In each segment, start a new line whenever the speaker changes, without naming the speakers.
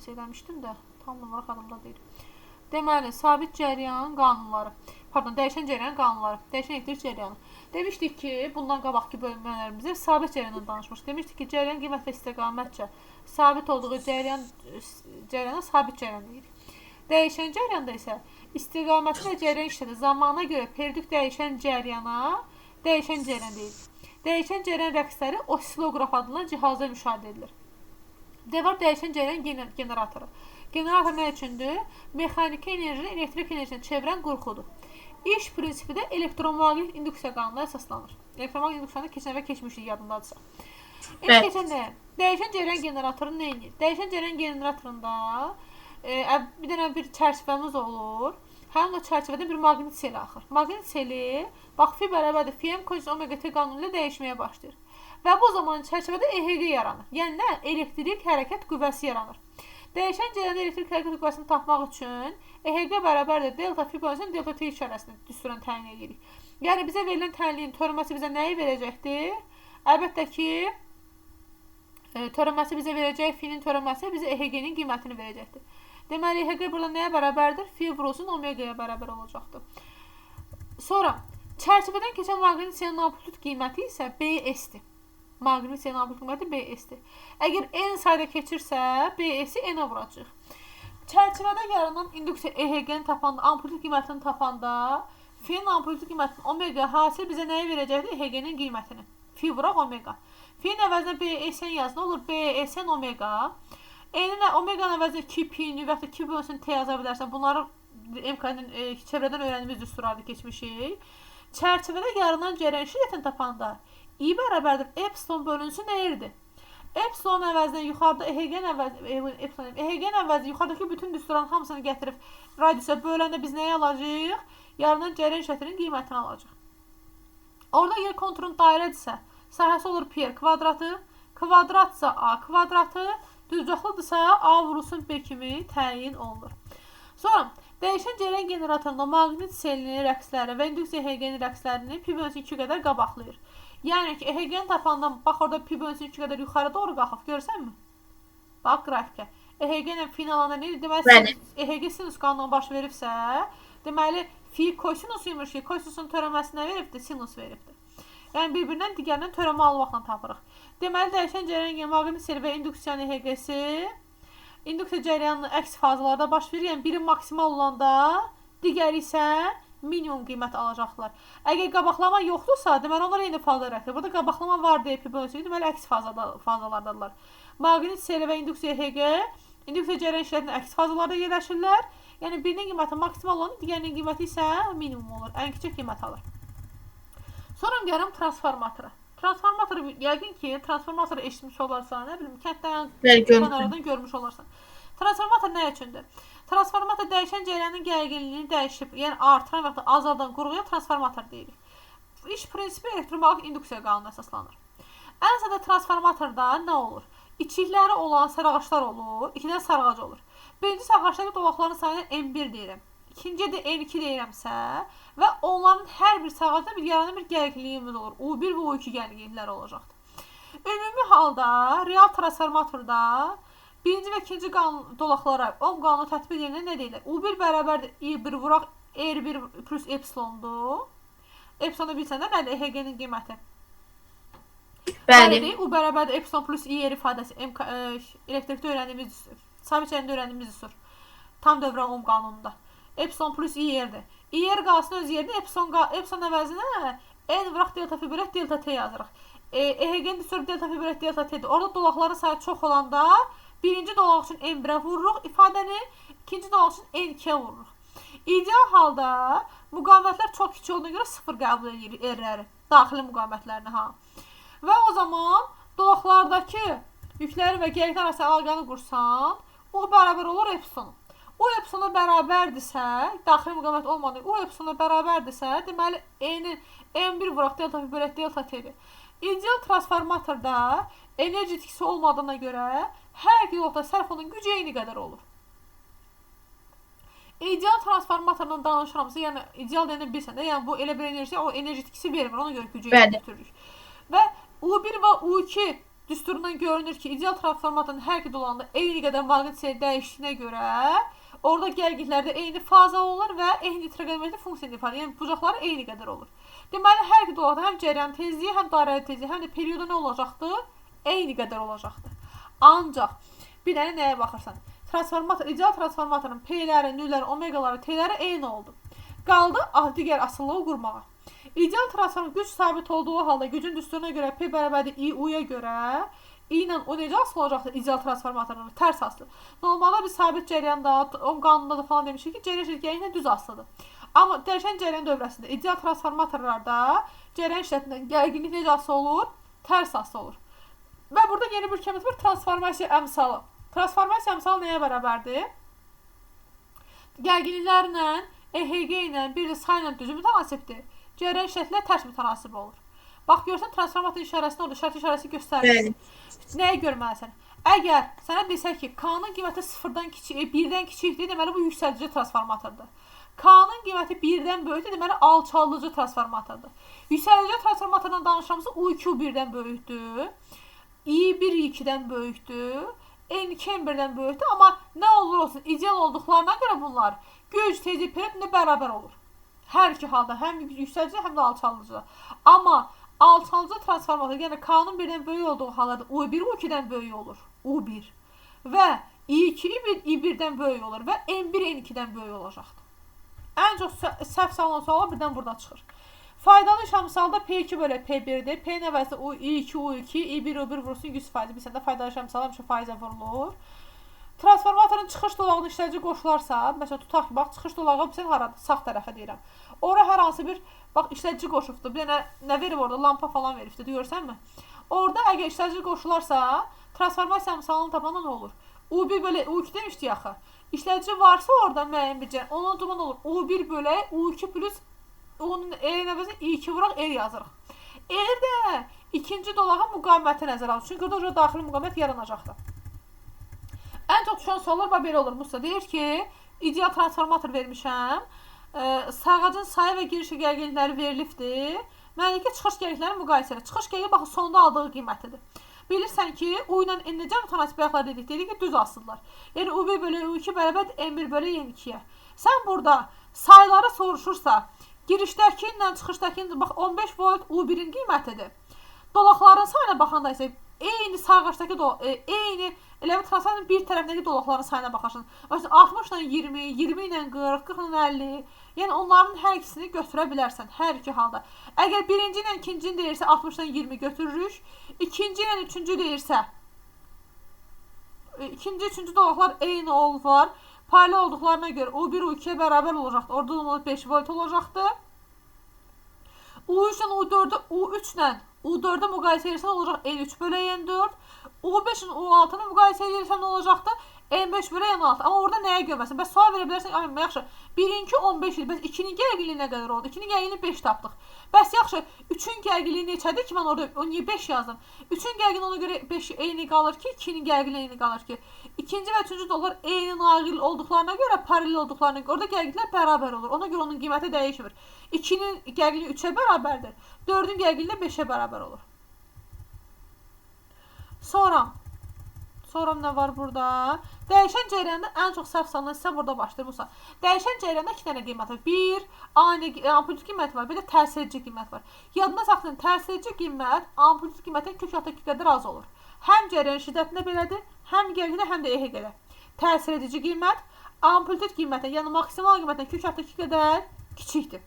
bəhs eləmişdim də, tam olaraq adımda deyil. Deməli, sabit cəryan qanunları. Pardon, dəyişən cəryan qanunları. Dəyişən elektrik cəryanı. Demişdik ki, bundan qabaqki bölmələrimizdə sabit cəryandan danışmışıq. Demişdik ki, cəryan qiymət və istiqamətcə sabit olduğu cəryana sabit cəryan deyirik. Dəyişən cəryanda isə istiqaməti və cəryan işlədir. Zamana görə periodik dəyişən cəryana dəyişən cəryan deyirik. Dəyişən cəryan rəqsləri osiloqraf adlanan cihazda müşahidə edilir. Var dəyişən cəryan generatoru. Generator nə üçündür? Mexaniki enerjini elektrik enerjisini çevirən qurxudur. İş prinsipi də elektromaqnit induksiya qanununa əsaslanır. Elektromaqnit induksiyasını keçən və keçmişlik yadındadırsa. Keçəndə dəyişən cəryan generatoru nə edir? Dəyişən cəryan generatorunda bir dənə bir çərçivəmiz olur. Həmin o çərçivədə bir maqnit seli axır. Maqnit seli bax fi bərabərdir Fm kosinus omega t qanunu ilə dəyişməyə başlayır. Və bu zaman çərçivədə EHG yaranır. Yəni nə? Elektrik hərəkət qüvvəsi yaranır. Dəyişən cəryan elektrik hərəkət qüvvəsini tapmaq üçün EHG bərabərdir delta fi bölünsün delta t işarəsini düsturən təyin edirik. Yəni bizə verilən təyinliyin törəməsi bizə nəyi verəcəkdir? Əlbəttə ki, törəməsi bizə verəcək finin törəməsi bizə EHG-nin qiymətini verəcəkdir. Deməli, EHG burada nəyə bərabərdir? Fi vurulsun omega-ya bərabər olacaqdır. Sonra, çərçivədən keçən maqnit selinin amplitud qiyməti isə BS-dir. Maqnit selinin amplitud qiyməti BS-dir. Əgər N sayda keçirsə, BS-i N-ə vuracaq. Çərçivədə yaranan induksiya EHG-ni tapanda, amplitud qiymətini tapanda, finin amplitud qiymətinin omega hasil bizə nəyi verəcəkdir? EHG-nin qiymətini. Fi vuraq omega. Finin əvəzinə BSN yaz, nə olur? BSN omega. Omega-nın əvəzinə 2pi-ni və ya 2 bölünsün T yaza bilərsən. Bunları MK-nin çevrədən öyrənimiz düsturlarda keçmişik. Çərçivədə yaranan cəryan şiddətini tapanda I bərabərdir epsilon bölünsün R-dir. Epsilon əvəzinə yuxarıda EHG-nin əvəzinə yuxarıdakı bütün düsturların hamısını gətirib radiusa böləndə biz nəyə alacaq? Yaranan cəryan şiddətinin qiymətini alacaq. Orada yer konturun dairədirsə, sahəsi olur pi kvadratı, kvadratsa A kvadratı, düzbucaqlıdırsa A vurulsun B kimi təyin olunur. Sonra, dəyişən cəryan generatorunda maqnit selinin rəqsləri və induksiya EHG-nin rəqslərini pi bölünsün 2 qədər qabaqlayır. Yəni ki, EHG-ni tapanda, bax orada pi bölünsün 2 qədər yuxarı doğru qalxıb, görsənmi? Bax, qrafikə. EHG ilə fin alanda neydir? Deməli, EHG sinus qanununa baş veribsə, deməli, fi kosinus imiş ki, kosinusun törəməsi nə veribdir? Sinus veribdir. Yəni, bir-birindən digərindən törəmə almaqla tapırıq. Deməli, dəyişən cəryan maqnit seli və induksiyanın EHG-si induksiya cəryanının əks fazalarda baş verir. Yəni, biri maksimal olanda, digəri isə minimum qiymət alacaqlar. Əgər qabaqlama yoxdursa, deməli, onlar eyni faza rəqsdir. Burada qabaqlama var deyə pi bölünsün, deməli, əks fazalardadırlar. Maqnit seli və induksiya EHG, induksiya cəryan şiddətinin əks fazalarda yerləşirlər. Yəni, birinin qiyməti maksimal olur, digərinin qiyməti isə minimum olur. Ən kiçik qiymət alır. Sonra gələm transformatora. Transformatoru, yəqin ki, transformatoru eşitmiş olarsan, nə bilim, kənddən aradan görmüş olarsan. Transformator nə üçündür? Transformator dəyişən cəryanın gərginliyini dəyişib, yəni artıran və azaldan qurğuya transformator deyirik. İş prinsipi elektromaqnit induksiya qanununa əsaslanır. Ən sadə transformatorda nə olur? İçikləri olan sarğaçlar olur, 2-dən sarğac olur. Birinci sarğaçdakı dolaqların sayını M1 deyirəm. İkinci də N2 deyirəmsə və onların hər bir sarğacda yaranan bir gərginliyimiz olur. U1 və U2 gərginlikləri olacaqdır. Ümumi halda, real transformatorda birinci və ikinci dolaqlara ohm qanunu tətbiq ediləndə nə deyilir? U1 bərabərdir I1 vuraq R1 plus epsilondur. Epsilonu bilsən də nədir? EHG-nin qiyməti. Bəli. U bərabərdir epsilon plus IR ifadəsi. Elektrikdə öyrəndiyimiz düstur. Sabit cərəndə öyrəndiyimiz düstur. Tam dövrə ohm qanununda. Epsilon plus IR-dir. IR qalsın öz yerində, epsilon əvəzinə N vuraq delta fi bölək delta T yazırıq. EHG-nin düstur delta fi bölək delta T-dir. Orada dolaqların sayı çox olanda birinci dolaq üçün M1-ə vururuq ifadəni, ikinci dolaq üçün N2-ə vururuq. İdeal halda müqavimətlər çox kiçik olduğuna görə 0 qəbul edir R-ləri, daxili müqavimətlərini. Və o zaman dolaqlardakı yükləri və gərginliklər arası əlaqəni qursan, o bərabər olur epsilon. O epsilona bərabərdirsə, daxili müqavimət olmadığı, o epsilona bərabərdirsə, deməli, M1 vuraq delta fi bölək delta T-dir. İdeal transformatorda enerji itkisi olmadığına görə hər iki yolda sərf olunan gücü eyni qədər olur. İdeal transformatordan danışıramsa, yəni ideal deyəndə bilsən də, yəni bu elə bir enerji, o enerji itkisi vermir, ona görə gücü eyni götürürük. Və U1 və U2 düsturundan görünür ki, ideal transformatorun hər iki dolanda eyni qədər maqnit seyri dəyişdiyinə görə orada gərginliklərdə eyni faza olur və eyni trigonometrik funksiya ifadə, yəni bucaqları eyni qədər olur. Deməli, hər iki dolaqda həm cəryan tezliyi, həm dairəli tezliyi, həm də periodu nə olacaqdır? Eyni qədər olacaqdır. Ancaq bir dənə nəyə baxırsan? Transformator, ideal transformatorun P-ləri, nülləri, omegaları, T-ləri eyni oldu. Qaldı digər asıllığı qurmağa. İdeal transformator güc sabit olduğu halda gücün düsturuna görə P bərabərdir I-U-ya görə I ilə o necə asılı olacaqdır ideal transformatorun? Tərs asılı. Normalda bir sabit cərəyanda, o qanunda da falan demişik ki, cərəyan şirkəyi düz asılıdır. Amma dəyişən cərəyan dövrəsində ideal transformatorlarda cərəyan şiddətindən gərginlik necə asılı olur? Tərs asılı olur. Və burada yeni bir kəlmə var, transformasiya əmsalı. Transformasiya əmsalı nəyə bərabərdir? Gərginliklərlə, EHG ilə, bir də sayla düzü mütənasibdir. Cərəyan şiddətlə tərs mütənasib olur. Bax, görsən, transformatorun işarəsində orada şərt işarəsi göstərir. Nəyə görməlisən? Əgər sənə desək ki, K-nın qiyməti 0-dan kiçik, 1-dən kiçikdir, deməli bu yüksəlici transformatordur. K-nın qiyməti 1-dən böyükdür, deməli alçaldıcı transformatordur. Yüksəlici transformatordan danışmamızda U2 U1-dən böyükdür, I1 I2-dən böyükdür, N2 N1-dən böyükdür, amma nə olur olsun, ideal olduqlarına görə bunlar güc, tezlik, periyod bərabər olur. Hər iki halda, həm yüksəlici, həm də alçaldıcı. Amma alçaldıcı transformator, yəni K-nın 1-dən böyük olduğu hallarda U1 U2-dən böyük olur, U1 və I2 I1-dən böyük olur və N1 N2-dən böyük olacaqdır. Ən çox səhv salınan suallar birdən burada çıxır. Faydalı iş əmsalda P2 bölü P1-dir. P nəvəsi I2 U2, I1 U1 vurulsun 100%. Bilsən də faydalı iş əmsalı həmişə faizə vurulur. Transformatorun çıxış dolağını işlədici qoşularsa, məsələn tutaq ki, bax çıxış dolağı bilsən haradır? Sağ tərəfə deyirəm. Ora hər hansı bir bax işlədici qoşubdur. Bir dənə nə verib orada? Lampa falan veribdir. Görürsənmi? Orada əgər işlədici qoşularsa, transformasiya əmsalını tapanda nə olur? U1 bölü U2 demişdik axı. İşlədici varsa orada müəyyən bir cərəyan, onun zaman olur. U1 bölü U2 plus onun nəvəsi I2 vuraq R yazırıq. R də ikinci dolağa müqaviməti nəzərə alır. Çünki orada daxili müqavimət yaranacaqdır. Ən çox düşən suallar belə olur. Musa deyir ki, ideal transformator vermişəm. Sağacın sayı və giriş gərginlikləri verilibdir. Mənə ki, çıxış gərginlikləri müqayisələ. Çıxış gərginliyi baxın, sonda aldığı qiymətidir. Bilirsən ki, U ilə N necə mütənasib ayaqlar dedik ki, düz asılırlar. Yəni U1 bölü U2 bərabər N1 bölü N2-yə. Sən burada sayıları soruşursa, girişdəki ilə çıxışdakı bax 15 volt U1-in qiymətidir. Dolaqların sayına baxanda isə eyni sağaçdakı eyni elə transformatorun bir tərəfindəki dolaqların sayına baxarsın. Məsələn 60 ilə 20, 20 ilə 40, 40 ilə 50. Yəni onların hər ikisini götürə bilərsən hər iki halda. Əgər birinci ilə ikincini deyirsə 60 ilə 20 götürürük. İkinci ilə üçüncü deyirsə ikinci, üçüncü dolaqlar eyni olurlar. Paralel olduqlarına görə U1 U2-yə bərabər olacaqdır. Orada 5 volt olacaqdır. U3 ilə U4-ə müqayisə edirsən olacaq N3 bölü N4. U5 ilə U6-nı müqayisə edirsən olacaqdır N5 bölü N6. Amma orada nəyə görməsin? Bəs sual verə bilərsən, yaxşı, 1-inki 15 il, bəs 2-nin gərginliyi nə qədər oldu? 2-nin gərginliyi 5 tapdıq. Bəs yaxşı, 3-ün gərginliyi neçədir ki, mən orada niyə 5 yazdım? 3-ün gərginliyi ona görə 5 eyni qalır ki, 2-nin gərginliyi eyni qalır ki. İkinci və üçüncü dollar eyni naqil olduqlarına görə, paralel olduqlarına görə, orada gərginliklər bərabər olur. Ona görə onun qiyməti dəyişmir. 2-nin gərginliyi 3-ə bərabərdir, 4-ün gərginliyi 5-ə bərabər olur. Sonra nə var burada? Dəyişən cərəyanda ən çox səhv salınan isə burada başlayır Musa. Dəyişən cərəyanda 2 dənə qiymət var. Bir, amplitude qiyməti var, bir də təsirci qiymət var. Yadına saxlayın, təsirci qiymət amplitude qiymətdən kök altı 2 qədər az olur. Həm cərəyan şiddətində belədir, həm gərginlikdə, həm də EHG-də. Təsir edici qiymət amplitude qiymətdən, yəni maksimal qiymətdən kök altı 2 qədər kiçikdir.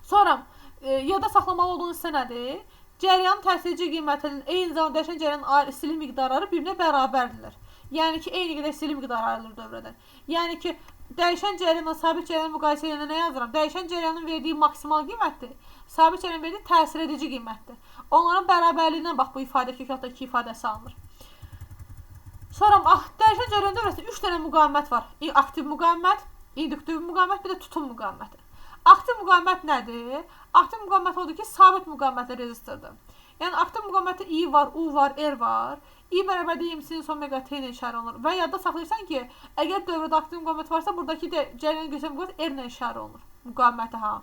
Sonra yada saxlamalı olduğunuz isə nədir? Cərəyanın təsirci qiymətinin eyni zamanda dəyişən cərəyanın istilik miqdarları bir-birinə bərabərdirlər. Yəni ki, eyni qədər istilik miqdarı ayrılır dövrədən. Yəni ki, dəyişən cərəyanla sabit cərəyanı müqayisə edəndə nə yazıram? Dəyişən cərəyanın verdiyi maksimal qiymətdir. Sabit cərəyanın verdiyi təsir edici qiymətdir. Onların bərabərliyindən bax bu ifadə kök altı 2 ifadəsi alınır. Sonra dəyişən cərəyan dövrəsində 3 dənə müqavimət var. Aktiv müqavimət, induktiv müqavimət, bir də tutum müqaviməti. Aktiv müqavimət nədir? Aktiv müqavimət odur ki, sabit müqavimətli rezistordur. Yəni aktiv müqavimətdə I var, U var, R var. I bərabər deyim sin omega T ilə işarə olunur. Və yadda saxlayırsan ki, əgər dövrədə aktiv müqavimət varsa, buradakı cərəyan göstərən müqavimət R ilə işarə olunur. Müqaviməti ha.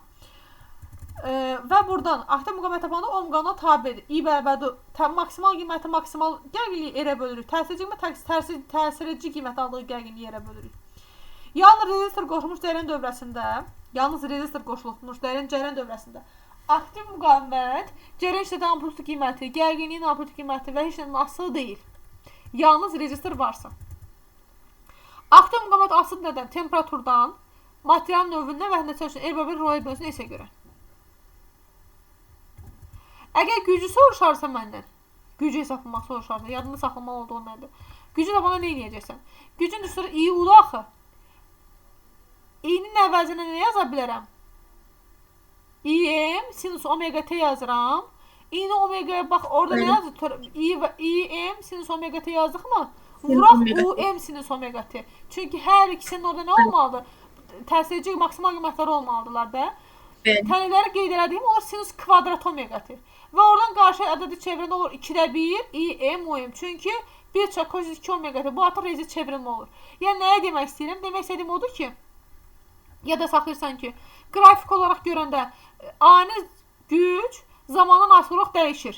Və buradan aktiv müqavimət tabanı o müqavimata tabidir. I bərabərdir maksimal qiyməti maksimal gərginliyi yerə bölürük. Təsirci qiymət təsirci qiymət aldığı gərginliyi yerə bölürük. Yalnız rezistor qoşulmuş cərəyan dövrəsində aktiv müqavimət cərəyan şiddəti amplitudu qiyməti, gərginliyin amplitudu qiyməti və heç nədən asılı deyil. Yalnız rezistor varsa. Aktiv müqavimət asılı nədən? Temperaturdan, material növündən və nəticə üçün R bərabər rho bölünsün S-ə görə. Əgər gücü soruşarsa məndən, gücü hesablamaq soruşarsa, yadında saxlamalı olduğu nədir? Gücü də bana nə edəcəksən? Gücün düsturı I udu axı. I-nin əvəzinə nə yaza bilərəm? IM sinus omega t yazıram. I-ni omegaya bax, orada nə yazır? IM sinus omega t yazdıq mı? Vuraq UM sinus omega t. Çünki hər ikisinin orada nə olmalıdır? Təsirci maksimal qiymətləri olmalıdırlar da. Tənələri qeyd elədiyim olur sinus kvadrat omega t. Və oradan qarşı ədədi çevirəndə olur 2-də 1 IM UM. Çünki 1 çarpı kosinus 2 omega t. Bu artıq rezil çevrilmə olur. Yəni nəyə demək istəyirəm? Demək istədiyim odur ki, ya da saxlayırsan ki, qrafik olaraq görəndə ani güc zamanın asılı olaraq dəyişir.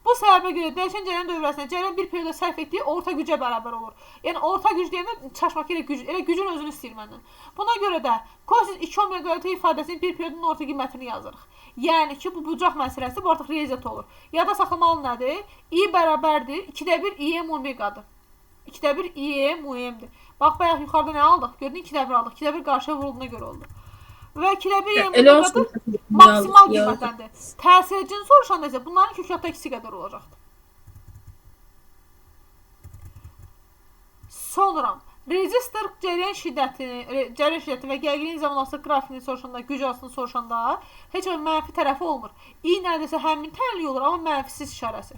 Bu səbəbə görə dəyişən cərəyan dövrəsində cərəyan bir perioda sərf etdiyi orta gücə bərabər olur. Yəni orta güc deyəndə çaşmaq elə gücün özünü istəyir məndən. Buna görə də kosinus 2 omega t ifadəsinin bir periodun orta qiymətini yazırıq. Yəni ki, bu bucaq məsələsi bu artıq riyaziyyat olur. Yada saxlamalı nədir? I bərabərdir 2-də 1 IM omegadır. 2-də 1 IM UM-dir. Bax, bayaq yuxarıda nə aldıq? Gördün, 2-də 1 aldıq. 2-də 1 qarşıya vurulduğuna görə oldu. Və 2-də 1 IM omegadır maksimal qiymətdəndir. Təsircini soruşanda isə bunların kökatda ikisi qədər olacaqdır. Sonra rezistor cərəyan şiddəti və gərginliyin zamanlaması qrafikini soruşanda, güc arasını soruşanda heç o mənfi tərəfi olmur. I nədirsə həmin tənlik olur, amma mənfisiz işarəsi.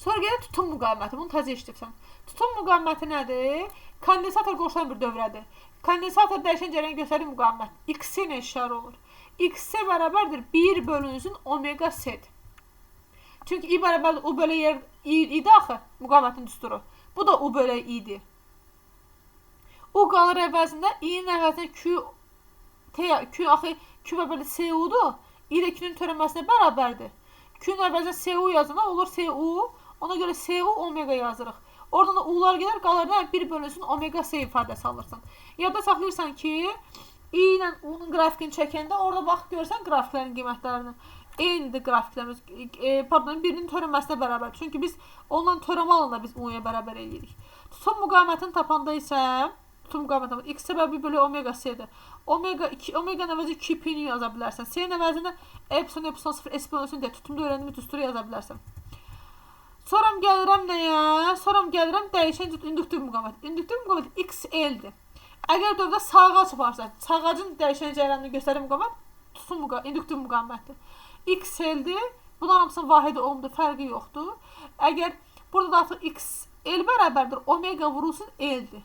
Sonra gəlir tutum müqaviməti. Bunu təzə işləyirsən. Tutum müqaviməti nədir? Kondensator qoşulan bir dövrədir. Kondensator dəyişən cərəyan göstərir müqavimət. X ilə işarə olur. X bərabərdir 1 bölünsün omega S-dir. Çünki I bərabərdir U bölə yer I-dir axı müqavimətin düsturu. Bu da U bölə I-dir. U qalır əvəzində, I-nin əvəzində Q axı Q bərabərdir SU-dur. I də Q-nin törənməsinə bərabərdir. Q-nin əvəzində SU yazına olur SU. Ona görə SU omega yazırıq. Oradan da u'lar gələr, qalardan 1 bölünsün omega S ifadəsi alırsan. Yadda saxlayırsan ki, I ilə u'nun qrafikini çəkəndə orada bax görsən qrafiklərin qiymətlərini. Eynidir qrafiklərimiz. Pardon, birinin törənməsinə bərabər. Çünki biz ondan törəmə alanda biz u'ya bərabər edirik. Tutum müqavimətini tapanda isə tutum müqaviməti x səbəbi bölü omega S-dir. Omega əvəzi 2 pi-ni yaza bilərsən. S-nin əvəzində epsilon 0 s bölünsün deyə tutumda öyrənimi düsturu yaza bilərsən. Sonra gəlirəm nəyə? Sonra gəlirəm dəyişən induktiv müqavimət. Induktiv müqavimət XL-dir. Əgər dövrdə sağac varsa, sağacın dəyişən cərəyanını göstərir müqavimət, induktiv müqavimətdir. XL-dir. Bunların hamısının vahidi ohmdur, fərqi yoxdur. Əgər burada da artıq XL bərabərdir, omega vurulsun L-dir.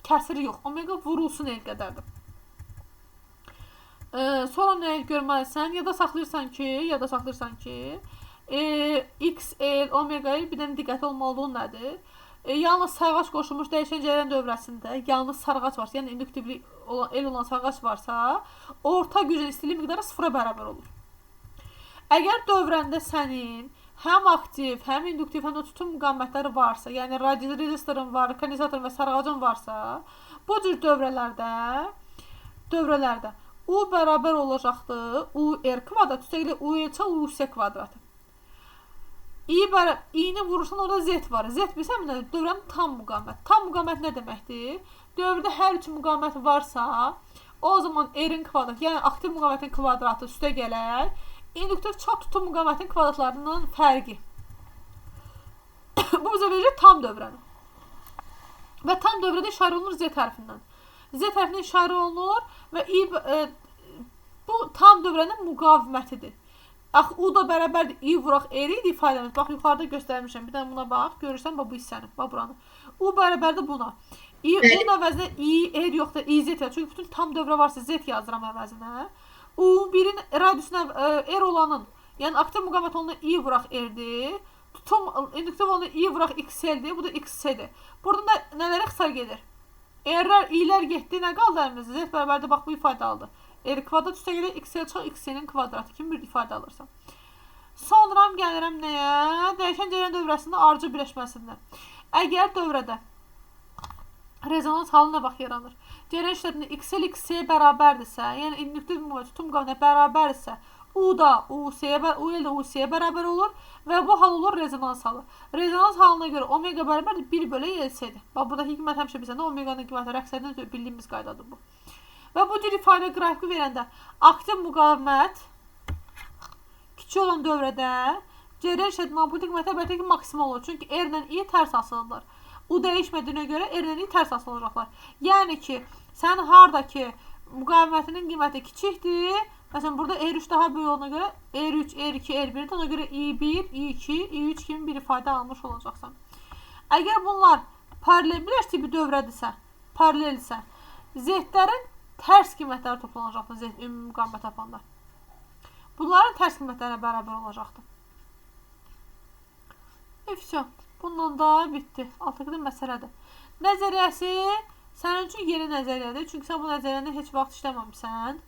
Kəsiri yox, omega vurulsun L qədərdir. Sonra nəyə görməlisən? Ya da saxlayırsan ki, XL, omega-yı bir dənə diqqətli olmalıdır nədir? Yalnız sarğaç qoşulmuş dəyişən cərəyan dövrəsində, yalnız sarğaç varsa, yəni induktivli el olan sarğaç varsa, orta gücün istilik miqdarı 0-a bərabər olur. Əgər dövrəndə sənin həm aktiv, həm induktiv, həm də tutum müqavimətləri varsa, yəni rezistorun var, kondensatorun və sarğacın varsa, bu cür dövrələrdə U bərabər olacaqdır, UR kvadrat, üstəgələ UC, UC kvadratı. I-ni vurursan orada Z var. Z bilsən nədir? Dövrənin tam müqavimət. Tam müqavimət nə deməkdir? Dövrdə hər üç müqavimət varsa, o zaman R-in kvadratı, yəni aktiv müqavimətin kvadratı üstə gələr. İnduktiv çap tutum müqavimətin kvadratlarının fərqi. Bu bizə verir tam dövrəni. Və tam dövrədə işarə olunur Z hərfindən. Z hərfindən işarə olunur və bu tam dövrənin müqavimətidir. Axı, U da bərabərdir, I vuraq R idi ifadəmiz. Bax, yuxarıda göstərmişəm. Bir dənə buna bax, görürsən, bu hissəni, bax buranı. U bərabərdir buna. U-nun əvəzinə I, R yoxdur, I, Z yazır. Çünki bütün tam dövrə varsa Z yazıram əvəzinə. U, birin radiusunə R olanın, yəni aktiv müqavimət onunla I vuraq R-dir. Tutum, induktiv onunla I vuraq XL-dir, bu da XC-dir. Buradan da nələrə xısar gedir? R-lər, I-lər getdi, nə qaldı əlimizdə? Z bərabərdir, bax, bu ifadə aldı. R kvadrat üstə gəlir x-ə çıxır x-nin kvadratı kimi bir ifadə alırsan. Sonra gəlirəm nəyə? Dəyişən cərəyan dövrəsində arıcı birləşməsində. Əgər dövrədə rezonans halı nə vaxt yaranır? Cərəyan işlətində x-l x-yə bərabərdirsə, yəni indüktiv tutum qabına bərabərdirsə, U ilə də U-yə bərabər olur və bu hal olur rezonans halı. Rezonans halına görə omega bərabərdir 1 bölü LC-dir. Bax, buradakı qiymət həmişə bizə omeganın qiyməti rəqsədən bildiyimiz qaydadır bu. Və bu cür ifadə qrafiki verəndə aktiv müqavimət kiçik olan dövrədə cərəyan işlətinin amplitudu qiyməti əlbəttə ki maksimal olur. Çünki R ilə I tərs asılıdırlar. U dəyişmədiyinə görə R ilə I tərs asılı olacaqlar. Yəni ki, sən hardakı müqavimətinin qiyməti kiçikdir. Məsələn, burada R3 daha böyük olduğuna görə R3, R2, R1-dir. Ona görə I1, I2, I3 kimi bir ifadə almış olacaqsan. Əgər bunlar paralel tipi dövrədirsə, paraleldirsə, Z-dərin tərs qiymətləri toplanacaqdır Z ümumi müqavimət tapanda. Bunların tərs qiymətlərə bərabər olacaqdır. Efsyo. Bundan da bitdi. Altıqda məsələdir. Nəzəriyyəsi sənin üçün yeni nəzəriyyədir. Çünki sən bu nəzəriyyəni heç vaxt işləməmişsən.